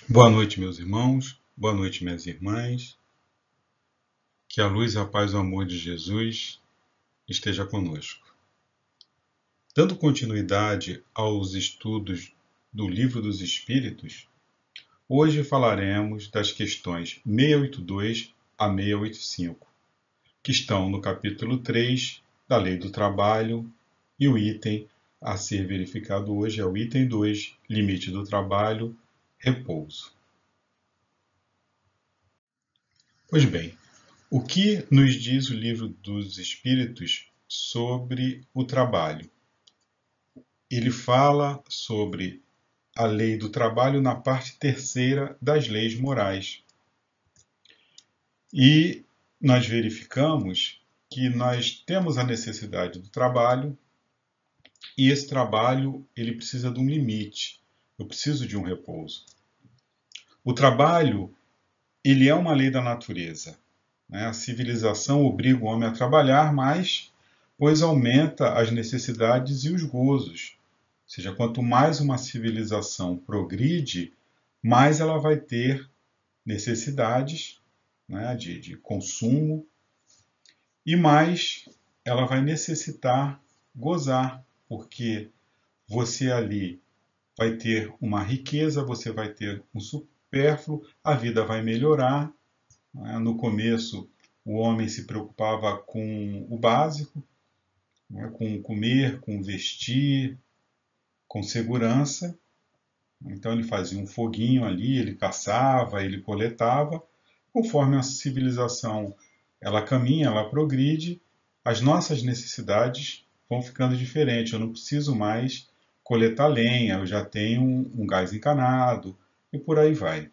Boa noite, meus irmãos. Boa noite, minhas irmãs. Que a luz, a paz e o amor de Jesus esteja conosco. Dando continuidade aos estudos do Livro dos Espíritos, hoje falaremos das questões 682 a 685, que estão no capítulo 3 da Lei do Trabalho, e o item a ser verificado hoje é o item 2, limite do trabalho, repouso. Pois bem, o que nos diz o Livro dos Espíritos sobre o trabalho? Ele fala sobre a lei do trabalho na parte terceira das leis morais. E nós verificamos que nós temos a necessidade do trabalho e esse trabalho ele precisa de um limite. Eu preciso de um repouso. O trabalho ele é uma lei da natureza. A civilização obriga o homem a trabalhar mais, pois aumenta as necessidades e os gozos. Ou seja, quanto mais uma civilização progride, mais ela vai ter necessidades, de consumo, e mais ela vai necessitar gozar, porque você ali vai ter uma riqueza, você vai ter um supérfluo, a vida vai melhorar. No começo, o homem se preocupava com o básico, com comer, com vestir, com segurança. Então ele fazia um foguinho ali, ele caçava, ele coletava. Conforme a civilização ela caminha, ela progride, as nossas necessidades vão ficando diferentes. Eu não preciso mais coletar lenha, eu já tenho um gás encanado e por aí vai.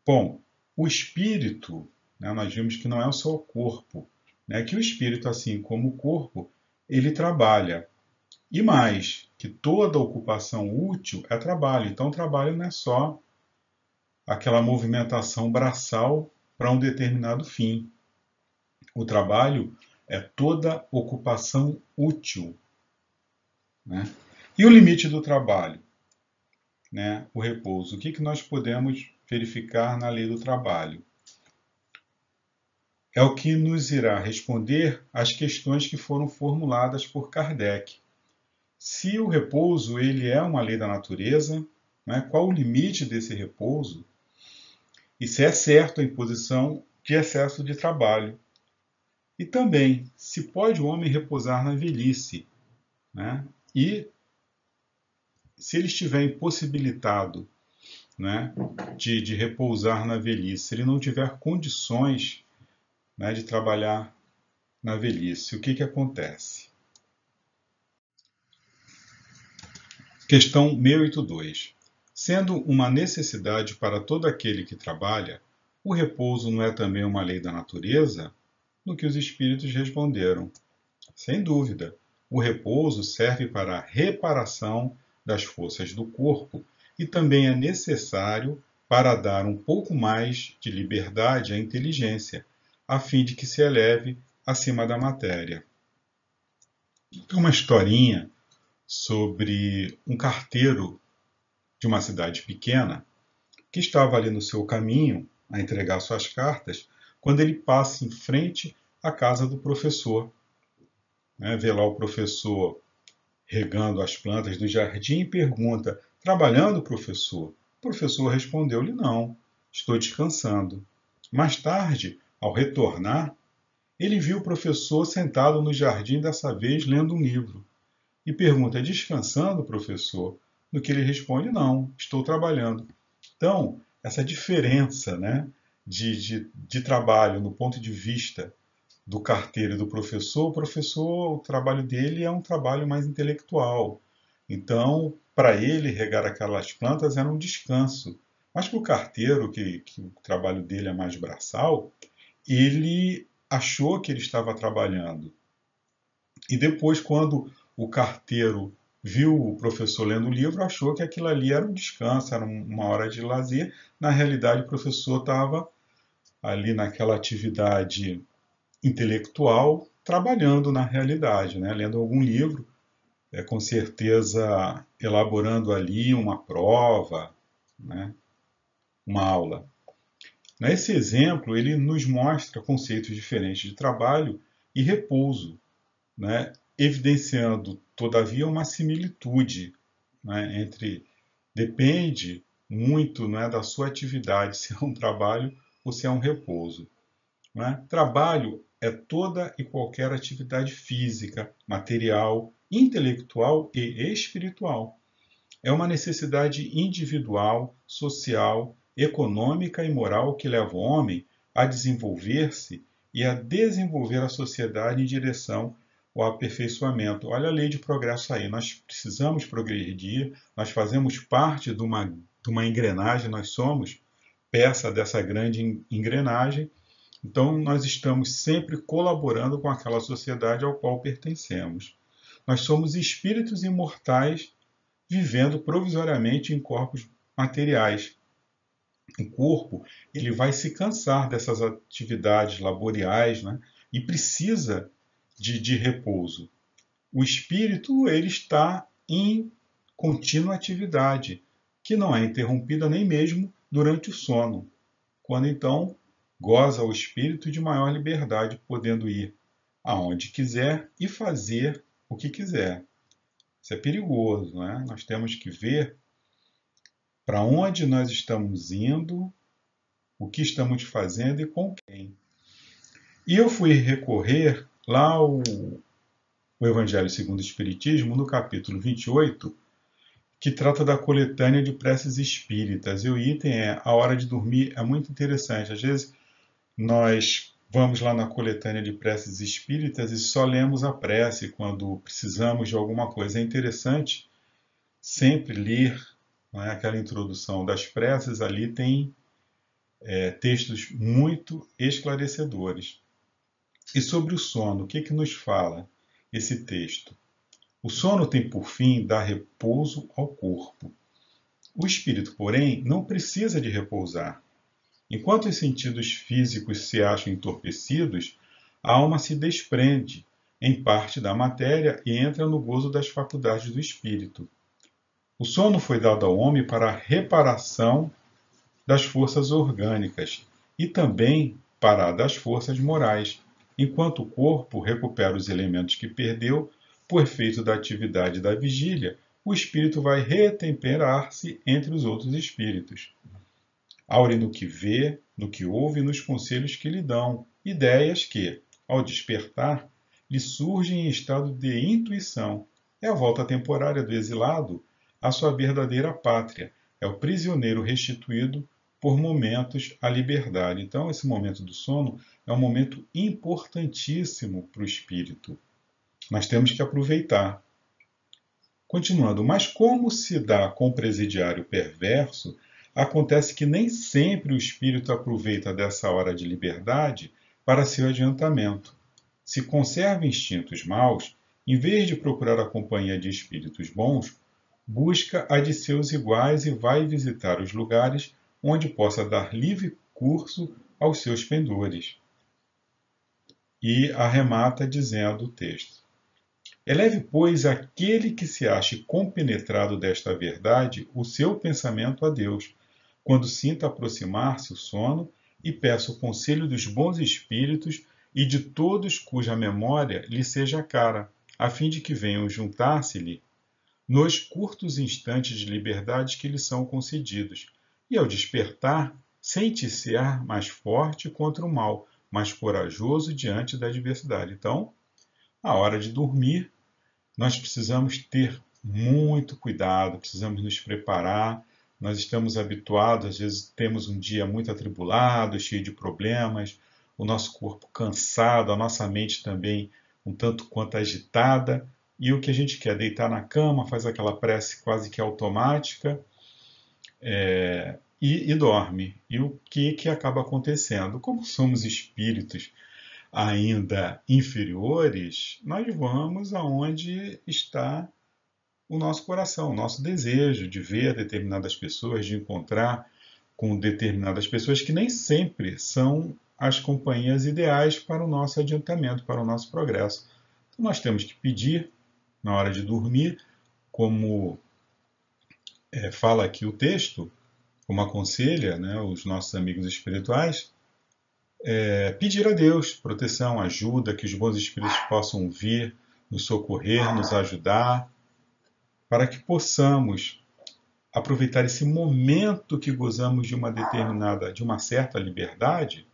Bom, o espírito, nós vimos que não é só o corpo, que o espírito, assim como o corpo, ele trabalha. E mais, que toda ocupação útil é trabalho. Então, o trabalho não é só aquela movimentação braçal para um determinado fim. O trabalho é toda ocupação útil. E o limite do trabalho? O repouso. O que nós podemos verificar na lei do trabalho? É o que nos irá responder às questões que foram formuladas por Kardec. Se o repouso ele é uma lei da natureza, qual o limite desse repouso? E se é certo a imposição de excesso de trabalho? E também, se pode o homem repousar na velhice? E se ele estiver impossibilitado de repousar na velhice, se ele não tiver condições de trabalhar na velhice, o que acontece? Questão 682. Sendo uma necessidade para todo aquele que trabalha, o repouso não é também uma lei da natureza? No que os espíritos responderam: sem dúvida, o repouso serve para a reparação das forças do corpo e também é necessário para dar um pouco mais de liberdade à inteligência, a fim de que se eleve acima da matéria. Uma historinha sobre um carteiro de uma cidade pequena que estava ali no seu caminho a entregar suas cartas, quando ele passa em frente à casa do professor. Vê lá o professor regando as plantas do jardim e pergunta: trabalhando, professor? O professor respondeu-lhe: não, estou descansando. Mais tarde, ao retornar, ele viu o professor sentado no jardim, dessa vez lendo um livro. E pergunta: descansando, professor? No que ele responde: não, estou trabalhando. Então, essa diferença de trabalho no ponto de vista do carteiro e do professor, o trabalho dele é um trabalho mais intelectual. Então, para ele, regar aquelas plantas era um descanso. Mas para o carteiro, que o trabalho dele é mais braçal, ele achou que ele estava trabalhando. E depois, quando o carteiro viu o professor lendo o livro, achou que aquilo ali era um descanso, era uma hora de lazer. Na realidade, o professor estava ali naquela atividade intelectual, trabalhando na realidade, lendo algum livro, com certeza elaborando ali uma prova, né? Uma aula. Nesse exemplo, ele nos mostra conceitos diferentes de trabalho e repouso, né? Evidenciando, todavia, uma similitude, né? Entre depende muito, né, da sua atividade, se é um trabalho ou se é um repouso. Né? Trabalho é toda e qualquer atividade física, material, intelectual e espiritual. É uma necessidade individual, social, econômica e moral que leva o homem a desenvolver-se e a desenvolver a sociedade em direção ao aperfeiçoamento. Olha a lei de progresso aí. Nós precisamos progredir, nós fazemos parte de uma engrenagem, nós somos peça dessa grande engrenagem. Então, nós estamos sempre colaborando com aquela sociedade ao qual pertencemos. Nós somos espíritos imortais vivendo provisoriamente em corpos materiais. O corpo ele vai se cansar dessas atividades laboriais, né? E precisa de repouso. O espírito ele está em contínua atividade, que não é interrompida nem mesmo durante o sono, quando então goza o espírito de maior liberdade, podendo ir aonde quiser e fazer o que quiser. Isso é perigoso, né? Nós temos que ver para onde nós estamos indo, o que estamos fazendo e com quem. E eu fui recorrer lá ao Evangelho segundo o Espiritismo, no capítulo 28, que trata da coletânea de preces espíritas. E o item é a hora de dormir. É muito interessante. Às vezes nós vamos lá na coletânea de preces espíritas e só lemos a prece quando precisamos de alguma coisa. É interessante sempre ler, não é, aquela introdução das preces, ali tem textos muito esclarecedores. E sobre o sono, o que nos fala esse texto? O sono tem por fim dar repouso ao corpo. O espírito, porém, não precisa de repousar. Enquanto os sentidos físicos se acham entorpecidos, a alma se desprende, em parte, da matéria e entra no gozo das faculdades do espírito. O sono foi dado ao homem para a reparação das forças orgânicas e também para a das forças morais, enquanto o corpo recupera os elementos que perdeu por efeito da atividade da vigília, o espírito vai retemperar-se entre os outros espíritos. Aure no que vê, no que ouve e nos conselhos que lhe dão, ideias que, ao despertar, lhe surgem em estado de intuição. É a volta temporária do exilado à sua verdadeira pátria. É o prisioneiro restituído por momentos à liberdade. Então, esse momento do sono é um momento importantíssimo para o espírito. Nós temos que aproveitar. Continuando, mas como se dá com o presidiário perverso, acontece que nem sempre o espírito aproveita dessa hora de liberdade para seu adiantamento. Se conserva instintos maus, em vez de procurar a companhia de espíritos bons, busca a de seus iguais e vai visitar os lugares onde possa dar livre curso aos seus pendores. E arremata dizendo o texto: eleve, pois, aquele que se ache compenetrado desta verdade o seu pensamento a Deus, quando sinta aproximar-se o sono, e peça o conselho dos bons espíritos e de todos cuja memória lhe seja cara, a fim de que venham juntar-se-lhe nos curtos instantes de liberdade que lhe são concedidos, e ao despertar, sente-se mais forte contra o mal, mais corajoso diante da adversidade. Então, a hora de dormir, nós precisamos ter muito cuidado, precisamos nos preparar. Nós estamos habituados, às vezes temos um dia muito atribulado, cheio de problemas, o nosso corpo cansado, a nossa mente também um tanto quanto agitada, e o que a gente quer? Deitar na cama, faz aquela prece quase que automática e dorme. E o que acaba acontecendo? Como somos espíritos ainda inferiores, nós vamos aonde está o nosso coração, o nosso desejo de ver determinadas pessoas, de encontrar com determinadas pessoas que nem sempre são as companhias ideais para o nosso adiantamento, para o nosso progresso. Então nós temos que pedir, na hora de dormir, como fala aqui o texto, como aconselha, né, os nossos amigos espirituais, pedir a Deus proteção, ajuda, que os bons espíritos possam vir, nos socorrer, nos ajudar, para que possamos aproveitar esse momento que gozamos de uma certa liberdade,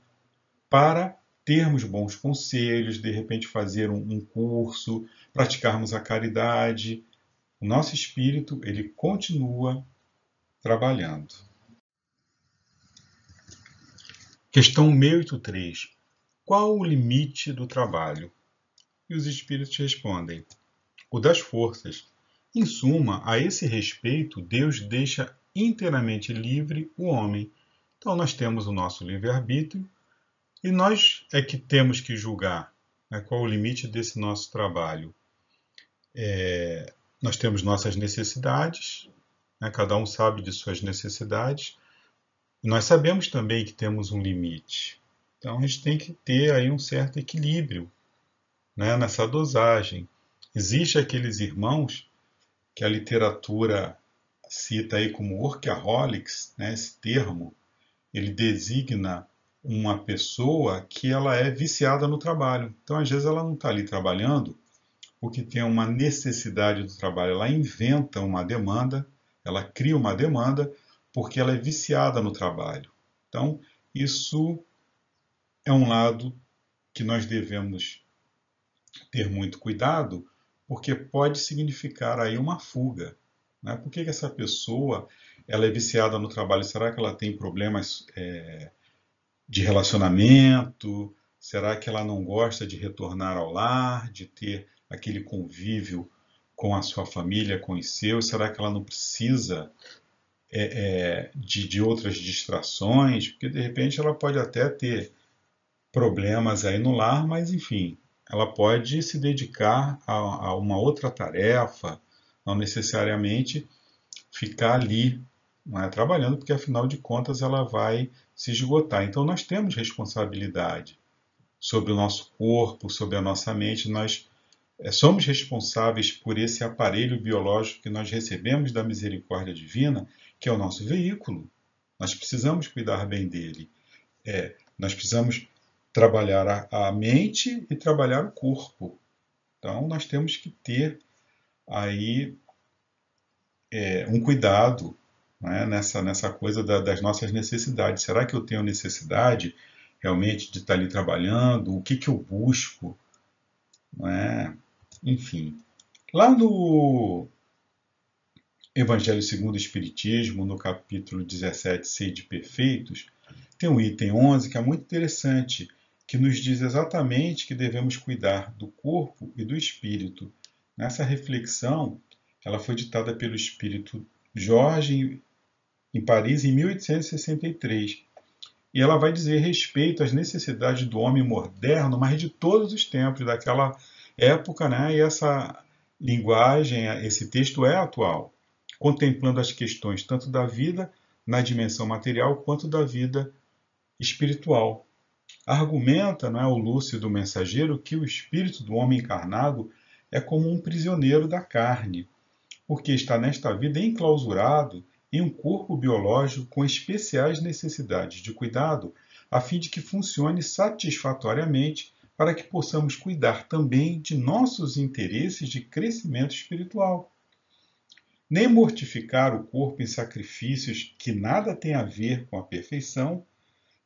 para termos bons conselhos, de repente fazer um curso, praticarmos a caridade. O nosso espírito, ele continua trabalhando. Questão 683. Qual o limite do trabalho? E os espíritos respondem: o das forças. Em suma, a esse respeito, Deus deixa inteiramente livre o homem. Então nós temos o nosso livre-arbítrio e nós é que temos que julgar, né, qual o limite desse nosso trabalho. Nós temos nossas necessidades, né, cada um sabe de suas necessidades, e nós sabemos também que temos um limite. Então a gente tem que ter aí um certo equilíbrio, né, nessa dosagem. Existem aqueles irmãos que a literatura cita aí como workaholics, né, esse termo, ele designa uma pessoa que ela é viciada no trabalho. Então, às vezes, ela não está ali trabalhando porque tem uma necessidade do trabalho. Ela inventa uma demanda, ela cria uma demanda porque ela é viciada no trabalho. Então, isso é um lado que nós devemos ter muito cuidado, porque pode significar aí uma fuga. Né? Por que essa pessoa ela é viciada no trabalho? Será que ela tem problemas de relacionamento? Será que ela não gosta de retornar ao lar, de ter aquele convívio com a sua família, com os seus? Será que ela não precisa de outras distrações? Porque de repente ela pode até ter problemas aí no lar, mas enfim, ela pode se dedicar a uma outra tarefa, não necessariamente ficar ali, não é, trabalhando, porque afinal de contas ela vai se esgotar. Então nós temos responsabilidade sobre o nosso corpo, sobre a nossa mente. Nós somos responsáveis por esse aparelho biológico que nós recebemos da misericórdia divina, que é o nosso veículo. Nós precisamos cuidar bem dele. Nós precisamos trabalhar a mente e trabalhar o corpo. Então nós temos que ter aí um cuidado, né, nessa coisa das nossas necessidades. Será que eu tenho necessidade realmente de estar ali trabalhando? O que eu busco? Né? Enfim, lá no Evangelho segundo o Espiritismo, no capítulo 17, Sede Perfeitos, tem um item 11 que é muito interessante, que nos diz exatamente que devemos cuidar do corpo e do espírito. Nessa reflexão, ela foi ditada pelo espírito Jorge em Paris em 1863. E ela vai dizer respeito às necessidades do homem moderno, mas de todos os tempos daquela época, né? E essa linguagem, esse texto é atual, contemplando as questões tanto da vida na dimensão material quanto da vida espiritual. Argumenta, não é, o lúcido mensageiro, que o espírito do homem encarnado é como um prisioneiro da carne, porque está nesta vida enclausurado em um corpo biológico com especiais necessidades de cuidado, a fim de que funcione satisfatoriamente para que possamos cuidar também de nossos interesses de crescimento espiritual. Nem mortificar o corpo em sacrifícios que nada têm a ver com a perfeição,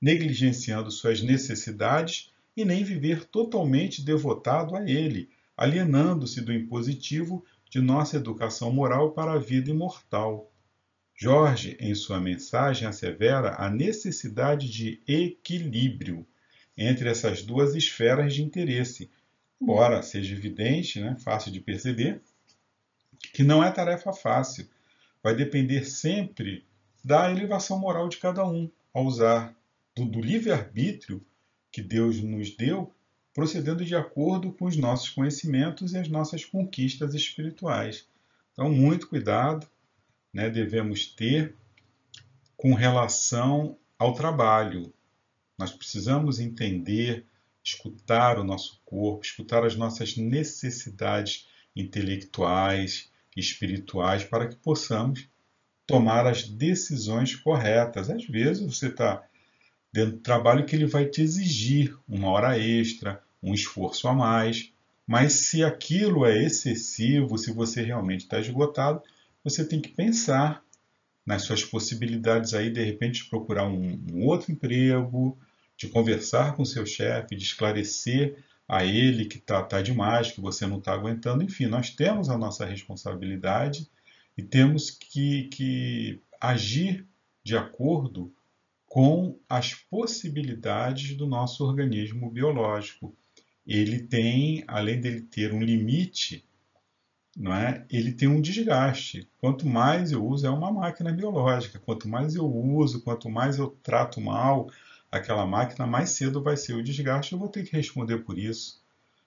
negligenciando suas necessidades, e nem viver totalmente devotado a ele, alienando-se do impositivo de nossa educação moral para a vida imortal. Jorge, em sua mensagem, assevera a necessidade de equilíbrio entre essas duas esferas de interesse, embora seja evidente, né, fácil de perceber, que não é tarefa fácil. Vai depender sempre da elevação moral de cada um, ao usar do livre-arbítrio que Deus nos deu, procedendo de acordo com os nossos conhecimentos e as nossas conquistas espirituais. Então, muito cuidado, né, devemos ter com relação ao trabalho. Nós precisamos entender, escutar o nosso corpo, escutar as nossas necessidades intelectuais, espirituais, para que possamos tomar as decisões corretas. Às vezes você está dentro do trabalho que ele vai te exigir uma hora extra, um esforço a mais, mas se aquilo é excessivo, se você realmente está esgotado, você tem que pensar nas suas possibilidades aí, de repente, de procurar um outro emprego, de conversar com seu chefe, de esclarecer a ele que tá demais, que você não está aguentando. Enfim, nós temos a nossa responsabilidade e temos que agir de acordo com as possibilidades do nosso organismo biológico. Ele tem, além dele ter um limite, não é? Ele tem um desgaste. Quanto mais eu uso, é uma máquina biológica. Quanto mais eu uso, quanto mais eu trato mal aquela máquina, mais cedo vai ser o desgaste. Eu vou ter que responder por isso.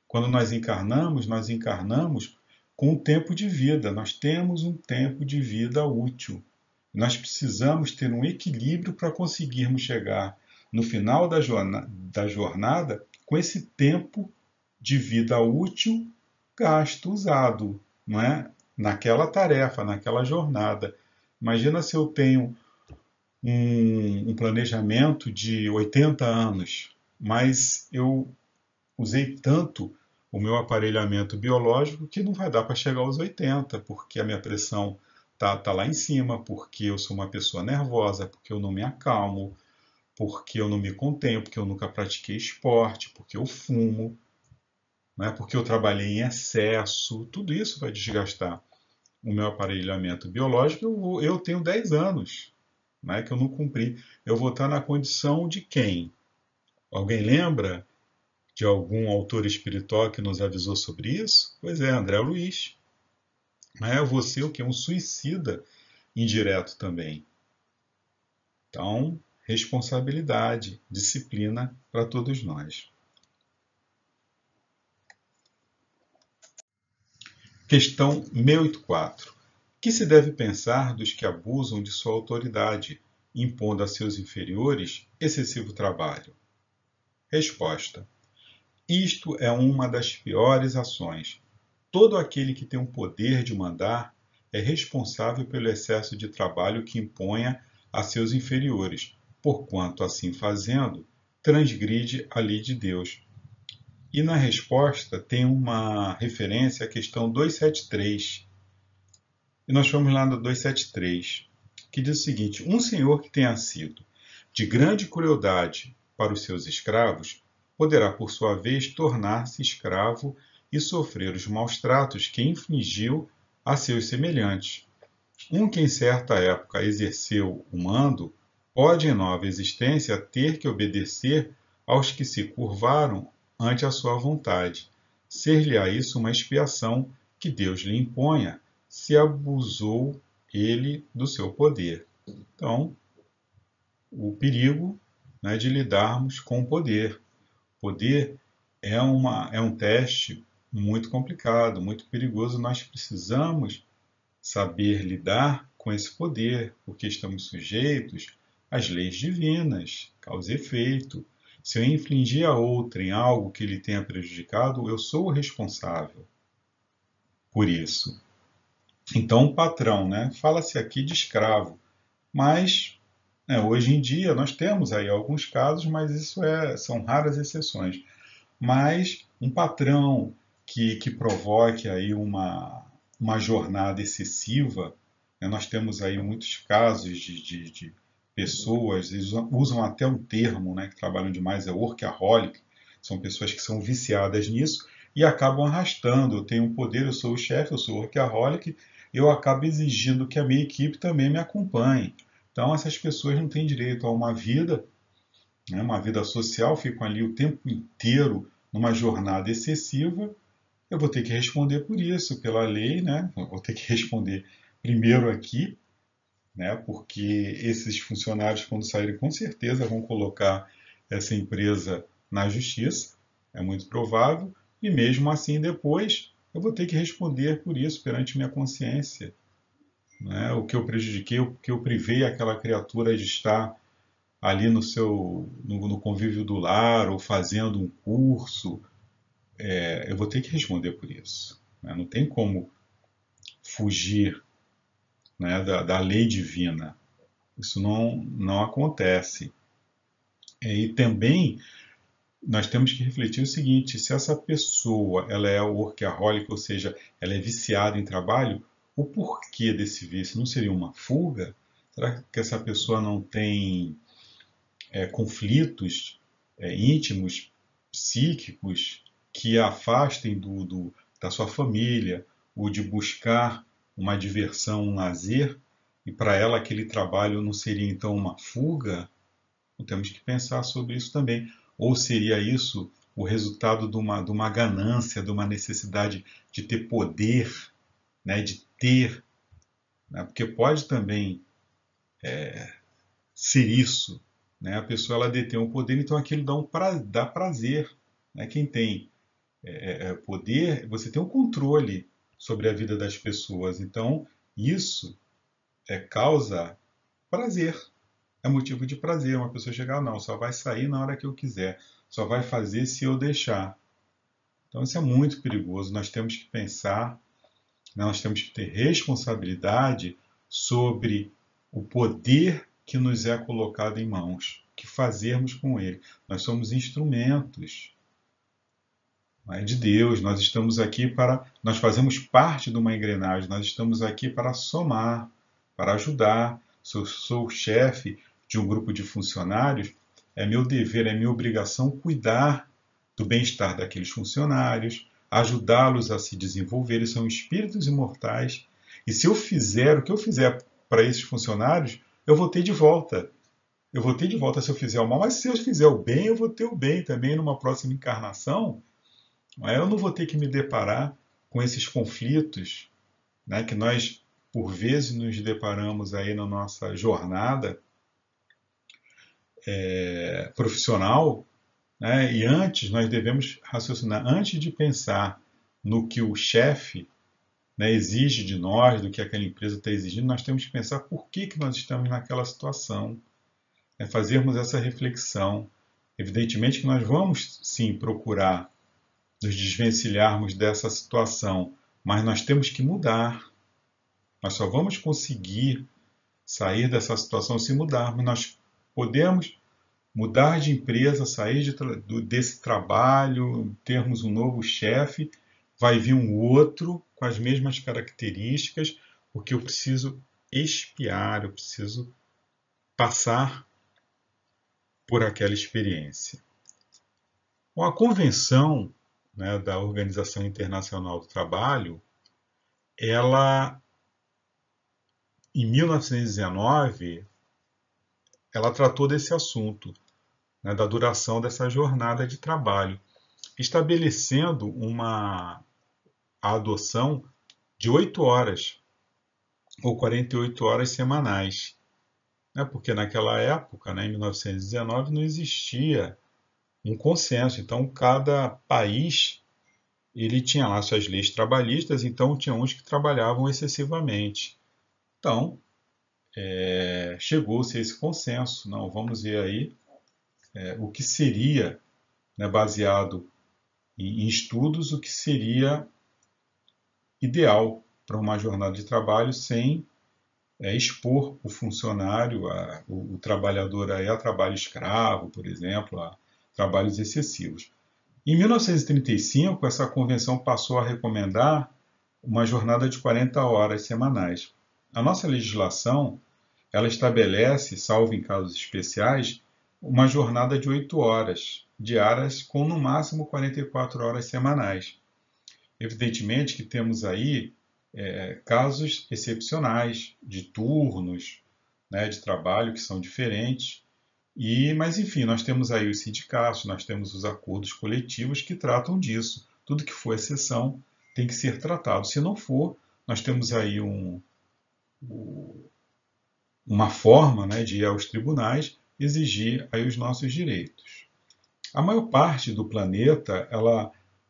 Quando nós encarnamos com um tempo de vida. Nós temos um tempo de vida útil. Nós precisamos ter um equilíbrio para conseguirmos chegar no final da jornada com esse tempo de vida útil gasto, usado, não é? Naquela tarefa, naquela jornada. Imagina se eu tenho um planejamento de 80 anos, mas eu usei tanto o meu aparelhamento biológico que não vai dar para chegar aos 80, porque a minha pressão tá lá em cima, porque eu sou uma pessoa nervosa, porque eu não me acalmo, porque eu não me contenho, porque eu nunca pratiquei esporte, porque eu fumo, né? Porque eu trabalhei em excesso. Tudo isso vai desgastar o meu aparelhamento biológico. Eu tenho 10 anos, né, que eu não cumpri. Eu vou estar na condição de quem? Alguém lembra de algum autor espiritual que nos avisou sobre isso? Pois é, André Luiz. Né? Eu vou ser o que? Um suicida indireto também. Então, responsabilidade, disciplina para todos nós. Questão 684. Que se deve pensar dos que abusam de sua autoridade, impondo a seus inferiores excessivo trabalho? Resposta. Isto é uma das piores ações. Todo aquele que tem o poder de mandar é responsável pelo excesso de trabalho que imponha a seus inferiores, porquanto, assim fazendo, transgride a lei de Deus. E na resposta tem uma referência à questão 273. E nós vamos lá no 273, que diz o seguinte: um senhor que tenha sido de grande crueldade para os seus escravos, poderá, por sua vez, tornar-se escravo e sofrer os maus tratos que infligiu a seus semelhantes. Um que em certa época exerceu o mando, pode em nova existência ter que obedecer aos que se curvaram ante a sua vontade. Ser-lhe-á isso uma expiação que Deus lhe imponha, se abusou ele do seu poder. Então, o perigo, né, de lidarmos com o poder. Poder é um teste muito complicado, muito perigoso. Nós precisamos saber lidar com esse poder, porque estamos sujeitos às leis divinas, causa e efeito. Se eu infligir a outrem algo que lhe tenha prejudicado, eu sou o responsável por isso. Então, o patrão, né? Fala-se aqui de escravo, mas hoje em dia nós temos aí alguns casos, mas são raras exceções. Mas um patrão que provoque aí uma jornada excessiva, né? Nós temos aí muitos casos de pessoas, eles usam até um termo, né, que trabalham demais, é workaholic, são pessoas que são viciadas nisso e acabam arrastando. Eu tenho um poder, eu sou o chefe, eu sou workaholic, eu acabo exigindo que a minha equipe também me acompanhe. Então, essas pessoas não têm direito a uma vida, né, uma vida social, ficam ali o tempo inteiro numa jornada excessiva. Eu vou ter que responder por isso, pela lei, né? Eu vou ter que responder primeiro aqui, né? Porque esses funcionários, quando saírem, com certeza vão colocar essa empresa na justiça, é muito provável, e mesmo assim depois eu vou ter que responder por isso perante minha consciência, né? O que eu prejudiquei, o que eu privei aquela criatura de estar ali no convívio do lar ou fazendo um curso, eu vou ter que responder por isso, né? Não tem como fugir né, da lei divina. Isso não acontece. E também nós temos que refletir o seguinte: se essa pessoa ela é workaholic, ou seja, ela é viciada em trabalho, o porquê desse vício não seria uma fuga? Será que essa pessoa não tem conflitos íntimos, psíquicos, que a afastem da sua família, ou de buscar uma diversão, um lazer, e para ela aquele trabalho não seria então uma fuga? Então, temos que pensar sobre isso também. Ou seria isso o resultado de uma ganância, de uma necessidade de ter poder, né, de ter, né, porque pode também ser isso, né, a pessoa ela detém o poder, então aquilo dá prazer, né, quem tem poder, você tem um controle sobre a vida das pessoas, então isso causa prazer, é motivo de prazer. Uma pessoa chegar, não, só vai sair na hora que eu quiser, só vai fazer se eu deixar. Então isso é muito perigoso. Nós temos que pensar, né, nós temos que ter responsabilidade sobre o poder que nos é colocado em mãos, o que fazermos com ele. Nós somos instrumentos, né, de Deus, nós fazemos parte de uma engrenagem, nós estamos aqui para somar, para ajudar. Se eu sou o chefe de um grupo de funcionários, é meu dever, é minha obrigação cuidar do bem-estar daqueles funcionários, ajudá-los a se desenvolver. Eles são espíritos imortais. E se eu fizer o que eu fizer para esses funcionários, eu vou ter de volta. Eu vou ter de volta se eu fizer o mal, mas se eu fizer o bem, eu vou ter o bem também numa próxima encarnação. Eu não vou ter que me deparar com esses conflitos, né, que nós, por vezes, nos deparamos aí na nossa jornada profissional, né, e antes nós devemos raciocinar, antes de pensar no que o chefe, né, exige de nós, do que aquela empresa está exigindo, nós temos que pensar por que nós estamos naquela situação, né, fazermos essa reflexão. Evidentemente que nós vamos, sim, procurar nos desvencilharmos dessa situação, mas nós temos que mudar. Nós só vamos conseguir sair dessa situação se mudarmos. Nós podemos mudar de empresa, sair desse trabalho, termos um novo chefe, vai vir um outro com as mesmas características, porque eu preciso expiar, eu preciso passar por aquela experiência. Bom, a convenção, né, da Organização Internacional do Trabalho, ela, em 1919, ela tratou desse assunto, né, da duração dessa jornada de trabalho, estabelecendo a adoção de 8 horas ou 48 horas semanais, né, porque naquela época, né, em 1919, não existia um consenso. Então, cada país ele tinha lá suas leis trabalhistas, então tinha uns que trabalhavam excessivamente. Então, chegou-se a esse consenso. Não, vamos ver aí o que seria, né, baseado em estudos, o que seria ideal para uma jornada de trabalho sem expor o funcionário, o trabalhador a trabalho escravo, por exemplo, a trabalhos excessivos. Em 1935, essa convenção passou a recomendar uma jornada de 40 horas semanais. A nossa legislação, ela estabelece, salvo em casos especiais, uma jornada de 8 horas diárias com no máximo 44 horas semanais. Evidentemente que temos aí casos excepcionais de turnos, né, de trabalho que são diferentes, mas enfim, nós temos aí os sindicatos, nós temos os acordos coletivos que tratam disso. Tudo que for exceção tem que ser tratado. Se não for, nós temos aí uma forma, né, de ir aos tribunais exigir aí os nossos direitos. A maior parte do planeta,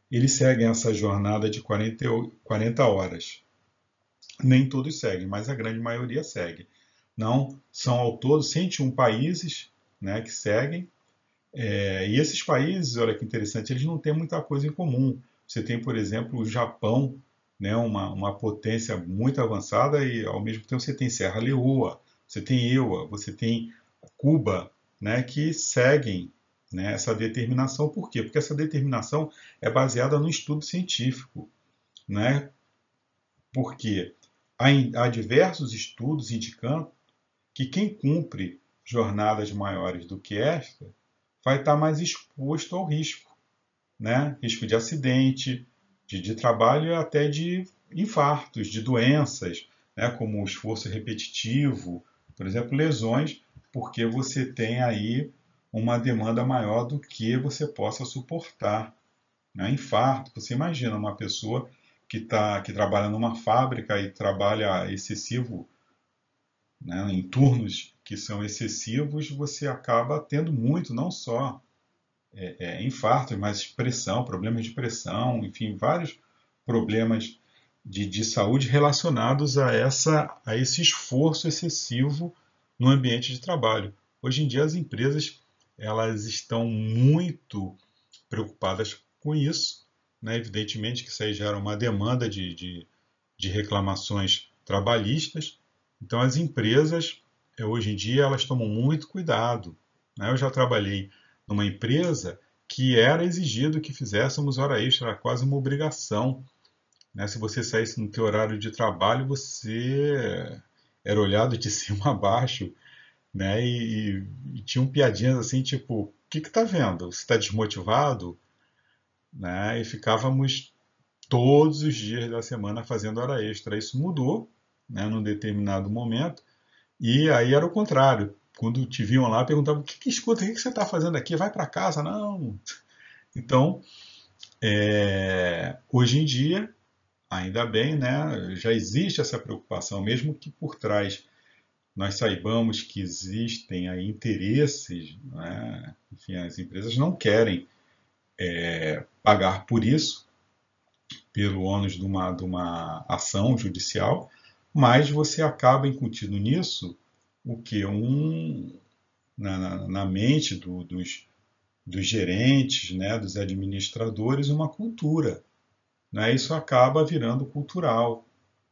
eles seguem essa jornada de 40 horas. Nem todos seguem, mas a grande maioria segue. Não, são ao todo 101 países, né, que seguem. E esses países, olha que interessante, eles não têm muita coisa em comum. Você tem, por exemplo, o Japão, né, uma potência muito avançada e ao mesmo tempo você tem Serra Leoa, você tem EUA, você tem Cuba, né, que seguem, né, essa determinação. Por quê? Porque essa determinação é baseada no estudo científico, né? Porque há diversos estudos indicando que quem cumpre jornadas maiores do que esta vai estar mais exposto ao risco, né? Risco de acidente, de trabalho e até de infartos, de doenças, né? Como o esforço repetitivo, por exemplo, lesões, porque você tem aí uma demanda maior do que você possa suportar, né? Infarto, você imagina uma pessoa que trabalha numa fábrica e trabalha excessivo, né, em turnos que são excessivos, você acaba tendo muito, não só infartos, mas pressão, problemas de pressão, enfim, vários problemas de saúde relacionados a esse esforço excessivo no ambiente de trabalho. Hoje em dia as empresas elas estão muito preocupadas com isso, né? Evidentemente que isso aí gera uma demanda de reclamações trabalhistas. Então as empresas hoje em dia elas tomam muito cuidado, né? Eu já trabalhei numa empresa que era exigido que fizéssemos hora extra, era quase uma obrigação, né? Se você saísse no teu horário de trabalho, você era olhado de cima a baixo, né? E tinham piadinhas assim, tipo, o que que tá vendo? Você está desmotivado? Né? E ficávamos todos os dias da semana fazendo hora extra. Isso mudou, né, num determinado momento, e aí era o contrário. Quando te viam lá, perguntavam: escuta, o que você está fazendo aqui? Vai para casa? Não. Então, hoje em dia, ainda bem, né, já existe essa preocupação, mesmo que por trás nós saibamos que existem aí interesses, né, enfim, as empresas não querem pagar por isso, pelo ônus de uma ação judicial, mas você acaba incutindo nisso o que? Na mente dos gerentes, né, dos administradores, uma cultura. Né? Isso acaba virando cultural,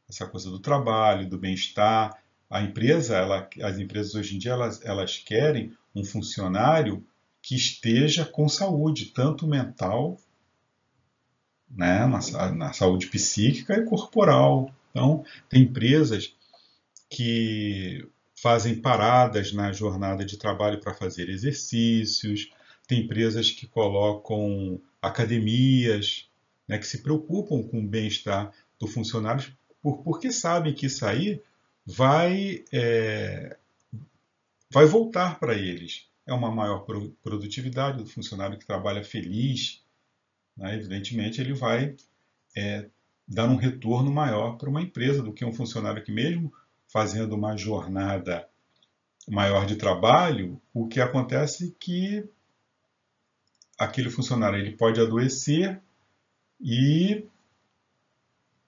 essa coisa do trabalho, do bem-estar. As empresas hoje em dia, elas querem um funcionário que esteja com saúde, tanto mental, né, na saúde psíquica e corporal. Então, tem empresas que fazem paradas na jornada de trabalho para fazer exercícios, tem empresas que colocam academias, né, que se preocupam com o bem-estar do funcionário, porque sabem que isso aí vai, vai voltar para eles. É uma maior produtividade do funcionário que trabalha feliz, né? Evidentemente, ele vai dar um retorno maior para uma empresa do que um funcionário que, mesmo fazendo uma jornada maior de trabalho, o que acontece é que aquele funcionário ele pode adoecer e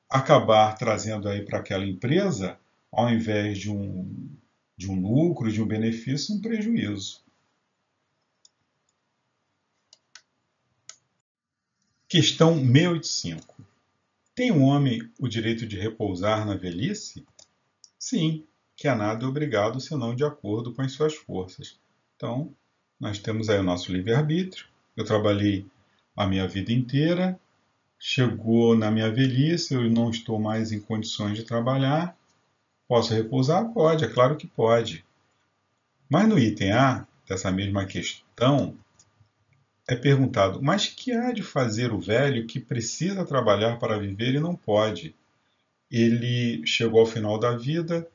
acabar trazendo aí para aquela empresa, ao invés de um lucro, de um benefício, um prejuízo. Questão 685. Tem o homem o direito de repousar na velhice? Sim, que a nada é obrigado senão de acordo com as suas forças. Então, nós temos aí o nosso livre-arbítrio. Eu trabalhei a minha vida inteira, chegou na minha velhice, eu não estou mais em condições de trabalhar. Posso repousar? Pode, é claro que pode. Mas no item A, dessa mesma questão, é perguntado: mas que há de fazer o velho que precisa trabalhar para viver e não pode? Ele chegou ao final da vida,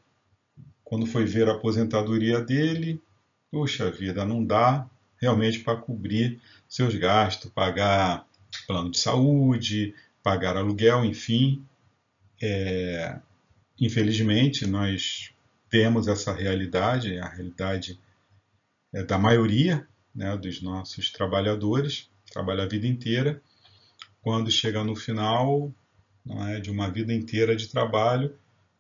quando foi ver a aposentadoria dele, puxa vida, não dá realmente para cobrir seus gastos, pagar plano de saúde, pagar aluguel, enfim. Infelizmente, nós temos essa realidade, a realidade da maioria, né, dos nossos trabalhadores, trabalha a vida inteira. Quando chega no final, não é, de uma vida inteira de trabalho,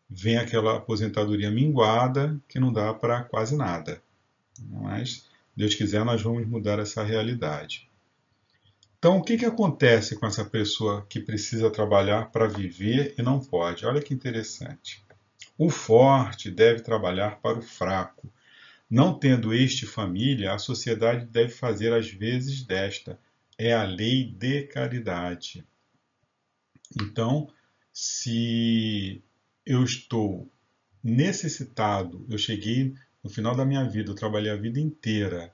vem aquela aposentadoria minguada que não dá para quase nada. Mas, Deus quiser, nós vamos mudar essa realidade. Então, o que que acontece com essa pessoa que precisa trabalhar para viver e não pode? Olha que interessante. O forte deve trabalhar para o fraco. Não tendo este família, a sociedade deve fazer as vezes desta. É a lei de caridade. Então, se eu estou necessitado, eu cheguei no final da minha vida, eu trabalhei a vida inteira,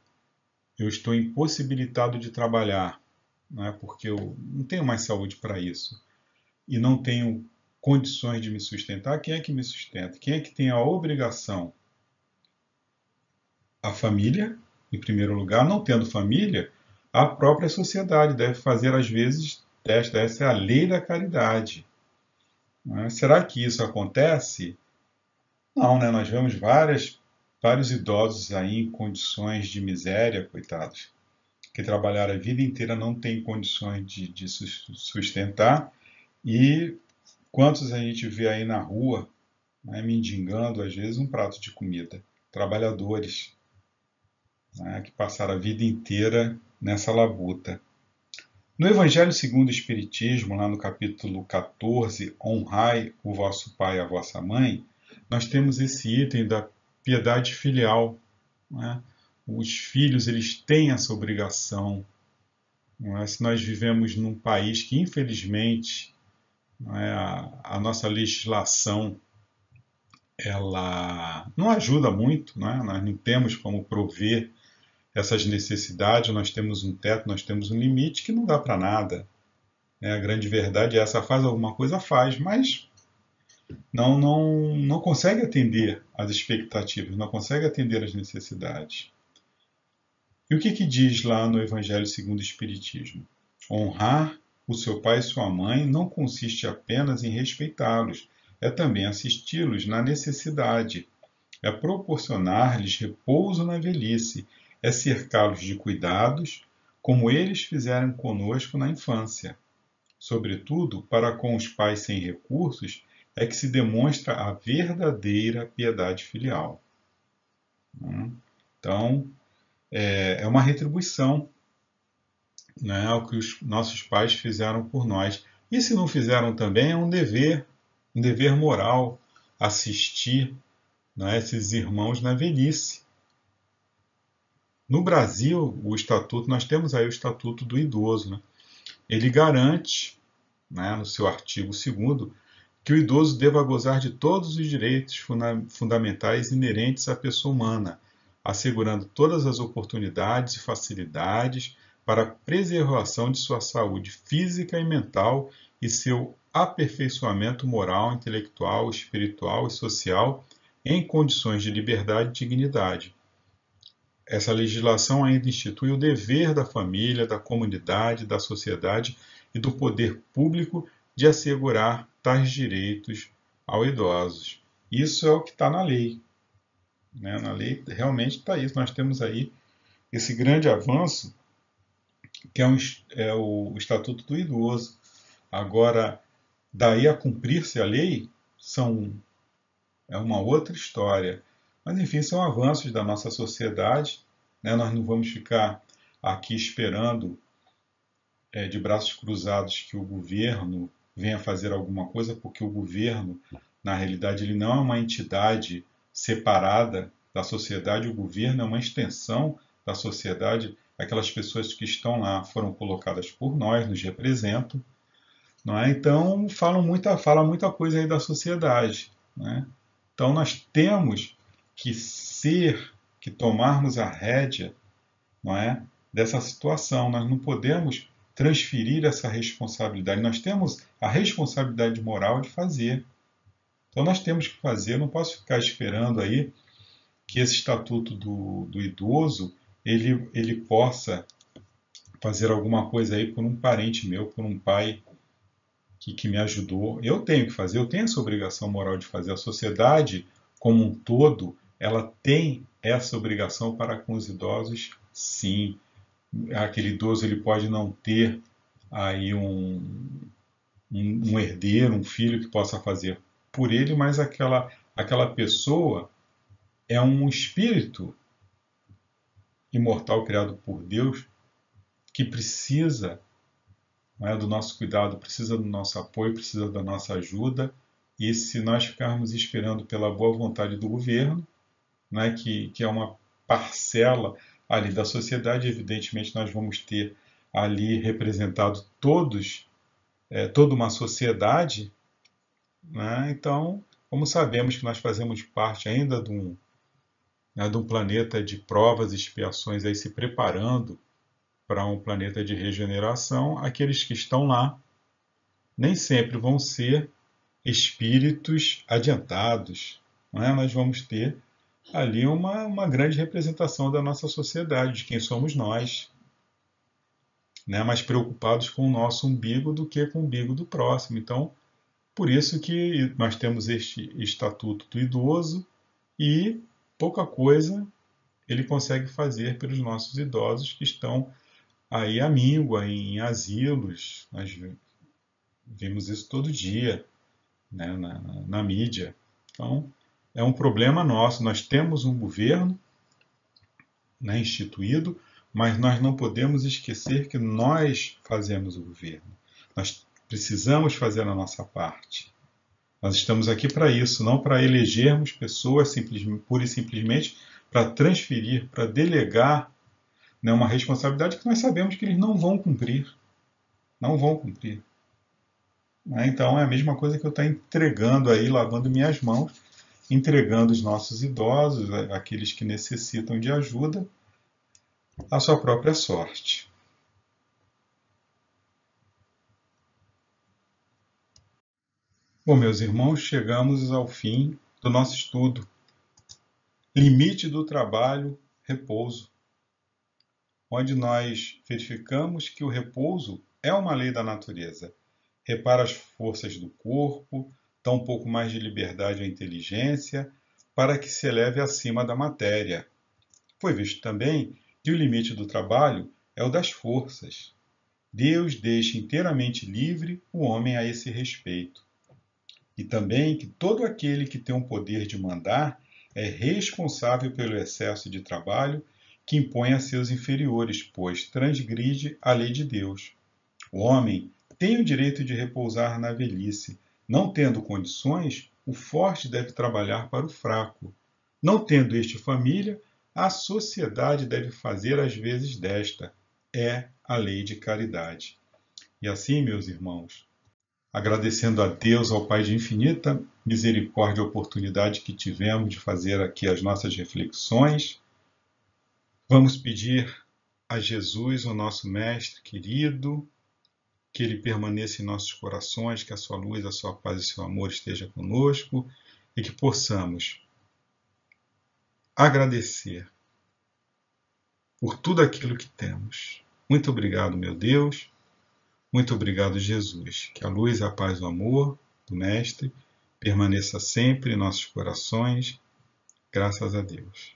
eu estou impossibilitado de trabalhar, né, porque eu não tenho mais saúde para isso, e não tenho condições de me sustentar, quem é que me sustenta? Quem é que tem a obrigação? A família, em primeiro lugar. Não tendo família, a própria sociedade deve fazer às vezes desta. Essa é a lei da caridade. Né? Será que isso acontece? Não, né? Nós vemos vários idosos aí em condições de miséria, coitados, que trabalharam a vida inteira, não têm condições de sustentar. E quantos a gente vê aí na rua, né, mendigando, às vezes, um prato de comida? Trabalhadores, né, que passaram a vida inteira nessa labuta. No Evangelho segundo o Espiritismo, lá no capítulo 14, honrai o vosso pai e a vossa mãe, nós temos esse item da piedade filial. Né? Os filhos, eles têm essa obrigação. Não é? Se nós vivemos num país que, infelizmente, não é, a nossa legislação ela não ajuda muito, não é? Nós não temos como prover essas necessidades, nós temos um teto, nós temos um limite que não dá para nada. Né? A grande verdade é essa, faz alguma coisa, faz, mas não consegue atender às expectativas, não consegue atender às necessidades. E o que, que diz lá no Evangelho segundo o Espiritismo? Honrar o seu pai e sua mãe não consiste apenas em respeitá-los, é também assisti-los na necessidade, é proporcionar-lhes repouso na velhice, é cercá-los de cuidados, como eles fizeram conosco na infância. Sobretudo, para com os pais sem recursos, é que se demonstra a verdadeira piedade filial. Então, é uma retribuição, né, ao que os nossos pais fizeram por nós. E se não fizeram também, é um dever moral assistir, né, esses irmãos na velhice. No Brasil, o estatuto, nós temos aí o Estatuto do Idoso. Né? Ele garante, né, no seu artigo 2º, que o idoso deva gozar de todos os direitos fundamentais inerentes à pessoa humana, assegurando todas as oportunidades e facilidades para a preservação de sua saúde física e mental e seu aperfeiçoamento moral, intelectual, espiritual e social em condições de liberdade e dignidade. Essa legislação ainda institui o dever da família, da comunidade, da sociedade e do poder público de assegurar tais direitos aos idosos. Isso é o que está na lei. Né? Na lei realmente está isso. Nós temos aí esse grande avanço que é o Estatuto do Idoso. Agora, daí a cumprir-se a lei, é uma outra história. Mas, enfim, são avanços da nossa sociedade. Né? Nós não vamos ficar aqui esperando de braços cruzados que o governo venha fazer alguma coisa, porque o governo, na realidade, ele não é uma entidade separada da sociedade, o governo é uma extensão da sociedade, aquelas pessoas que estão lá foram colocadas por nós, nos representam, não é? Então fala muita coisa aí da sociedade, né? Então nós temos que tomarmos a rédea, não é, dessa situação. Nós não podemos transferir essa responsabilidade. Nós temos a responsabilidade moral de fazer. Então nós temos que fazer. Eu não posso ficar esperando aí que esse estatuto do idoso ele possa fazer alguma coisa aí por um parente meu, por um pai que me ajudou. Eu tenho que fazer, eu tenho essa obrigação moral de fazer. A sociedade, como um todo, ela tem essa obrigação para com os idosos, sim. Aquele idoso ele pode não ter aí um herdeiro, um filho que possa fazer por ele, mas aquela pessoa é um espírito imortal criado por Deus que precisa não é, do nosso cuidado, precisa do nosso apoio, precisa da nossa ajuda. E se nós ficarmos esperando pela boa vontade do governo, né, que é uma parcela ali da sociedade, evidentemente nós vamos ter ali representado toda uma sociedade, né? Então, como sabemos que nós fazemos parte ainda de um planeta de provas e expiações aí se preparando para um planeta de regeneração, aqueles que estão lá nem sempre vão ser espíritos adiantados, não é? Nós vamos ter ali uma grande representação da nossa sociedade, de quem somos nós, né? Mais preocupados com o nosso umbigo do que com o umbigo do próximo. Então, por isso que nós temos este estatuto do idoso e pouca coisa ele consegue fazer pelos nossos idosos que estão aí à míngua, em asilos. Nós vimos isso todo dia, né, na mídia. Então, é um problema nosso. Nós temos um governo, né, instituído, mas nós não podemos esquecer que nós fazemos o governo. Nós precisamos fazer a nossa parte. Nós estamos aqui para isso, não para elegermos pessoas pura e simplesmente para transferir, para delegar, né, uma responsabilidade que nós sabemos que eles não vão cumprir. Não vão cumprir. Então é a mesma coisa que eu estou entregando aí, lavando minhas mãos, entregando os nossos idosos, aqueles que necessitam de ajuda, à sua própria sorte. Bom, meus irmãos, chegamos ao fim do nosso estudo. Limite do trabalho, repouso, onde nós verificamos que o repouso é uma lei da natureza. Repara as forças do corpo, dá um pouco mais de liberdade à inteligência, para que se eleve acima da matéria. Foi visto também que o limite do trabalho é o das forças. Deus deixa inteiramente livre o homem a esse respeito. E também que todo aquele que tem o poder de mandar é responsável pelo excesso de trabalho que impõe a seus inferiores, pois transgride a lei de Deus. O homem tem o direito de repousar na velhice. Não tendo condições, o forte deve trabalhar para o fraco. Não tendo este família, a sociedade deve fazer às vezes desta. É a lei de caridade. E assim, meus irmãos, agradecendo a Deus, ao Pai de infinita misericórdia, a oportunidade que tivemos de fazer aqui as nossas reflexões, vamos pedir a Jesus, o nosso Mestre querido, que Ele permaneça em nossos corações, que a sua luz, a sua paz e o seu amor esteja conosco e que possamos agradecer por tudo aquilo que temos. Muito obrigado, meu Deus. Muito obrigado, Jesus. Que a luz, a paz e o amor do Mestre permaneça sempre em nossos corações. Graças a Deus.